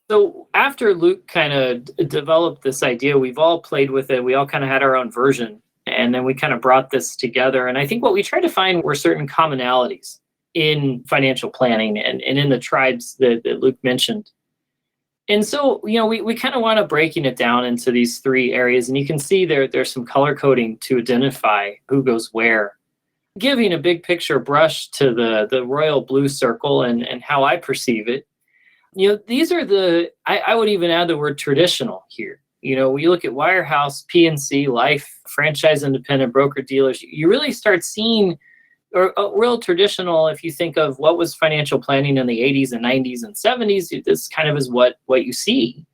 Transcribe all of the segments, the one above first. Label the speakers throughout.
Speaker 1: So after Luke kind of developed this idea, we've all played with it. We all kind of had our own version. And then we kind of brought this together. And I think what we tried to find were certain commonalities in financial planning and in the tribes that Luke mentioned. And so, we kind of want to breaking it down into these three areas. And you can see there's some color coding to identify who goes where. Giving a big picture brush to the royal blue circle and how I perceive it. These are I would even add the word traditional here. We look at wirehouse, PNC, life, franchise independent broker dealers, you really start seeing or real traditional. If you think of what was financial planning in the 80s and 90s and 70s, this kind of is what you see.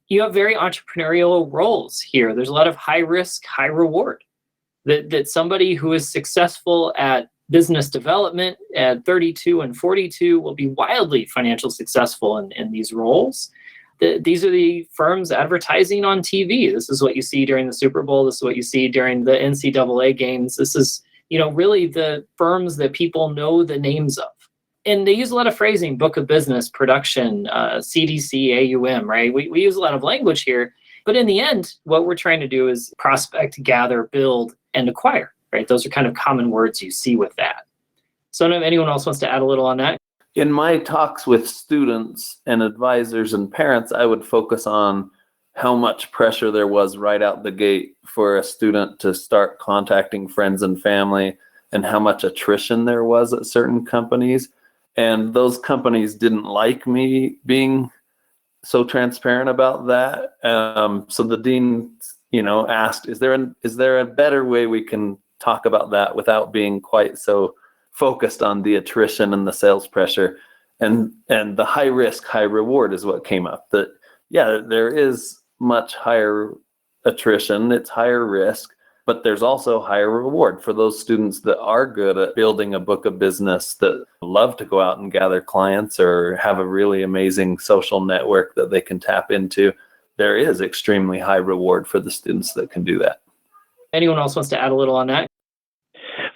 Speaker 1: You have very entrepreneurial roles here. There's a lot of high risk, high reward. That somebody who is successful at business development at 32 and 42 will be wildly financially successful in these roles. These are the firms advertising on TV. This is what you see during the Super Bowl. This is what you see during the NCAA games. This is, really the firms that people know the names of. And they use a lot of phrasing, book of business, production, CDC, AUM, right? We use a lot of language here. But in the end, what we're trying to do is prospect, gather, build, and acquire, right? Those are kind of common words you see with that. So I don't know if anyone else wants to add a little on that.
Speaker 2: In my talks with students and advisors and parents, I would focus on how much pressure there was right out the gate for a student to start contacting friends and family, and how much attrition there was at certain companies. And those companies didn't like me being so transparent about that. So the dean, asked, is there a better way we can talk about that without being quite so focused on the attrition and the sales pressure? And the high risk, high reward is what came up. That, yeah, there is much higher attrition, it's higher risk, but there's also higher reward for those students that are good at building a book of business, that love to go out and gather clients or have a really amazing social network that they can tap into. There is extremely high reward for the students that can do that.
Speaker 1: Anyone else wants to add a little on that?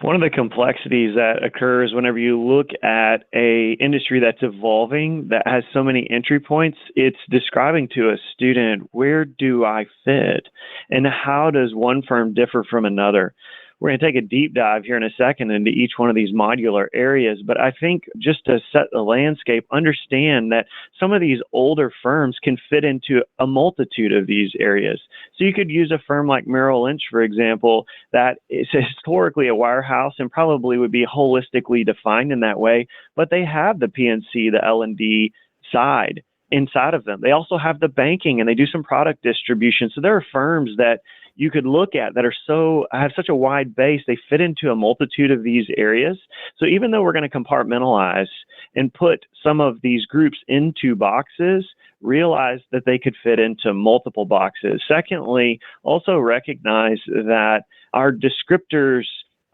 Speaker 3: One of the complexities that occurs whenever you look at a industry that's evolving, that has so many entry points, it's describing to a student, where do I fit? And how does one firm differ from another? We're going to take a deep dive here in a second into each one of these modular areas, but I think just to set the landscape, understand that some of these older firms can fit into a multitude of these areas. So you could use a firm like Merrill Lynch, for example, that is historically a wirehouse and probably would be holistically defined in that way, but they have the PNC, the L&D side inside of them. They also have the banking and they do some product distribution. So there are firms that you could look at that have such a wide base, they fit into a multitude of these areas. So even though we're going to compartmentalize and put some of these groups into boxes, realize that they could fit into multiple boxes. Secondly, also recognize that our descriptors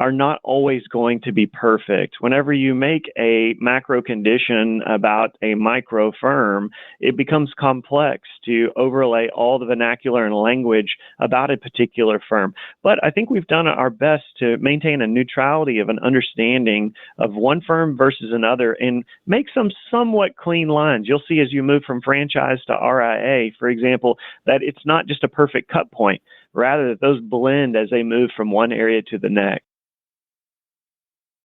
Speaker 3: are not always going to be perfect. Whenever you make a macro condition about a micro firm, it becomes complex to overlay all the vernacular and language about a particular firm. But I think we've done our best to maintain a neutrality of an understanding of one firm versus another and make some somewhat clean lines. You'll see as you move from franchise to RIA, for example, that it's not just a perfect cut point, rather that those blend as they move from one area to the next.